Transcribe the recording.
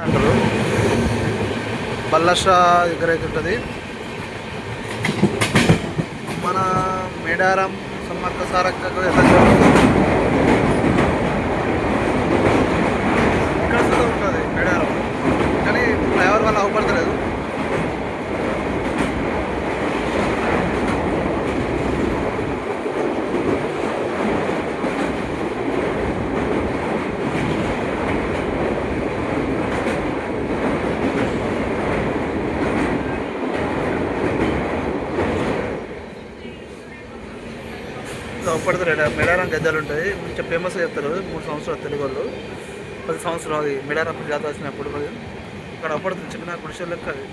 అంటారు. బల్లషా దగ్గర అయితే ఉంటుంది. మన మేడారం సమ్మక్క సారక్కకు ఎలా ఇక్కడ కూడా ఉంటుంది మేడారం, కానీ ఫ్లైఓవర్ వల్ల అవపడతలేదు. అవపడతారు. మేడారం గద్దెలు ఉంటాయి, కొంచెం ఫేమస్గా చెప్తారు. 3 సంవత్సరాలు తెలుగు వాళ్ళు, 10 సంవత్సరాలు అది మేడారం జాతర వచ్చినప్పుడు ఇక్కడ అవపడుతుంది. చిన్న గుడిసె లెక్క అది.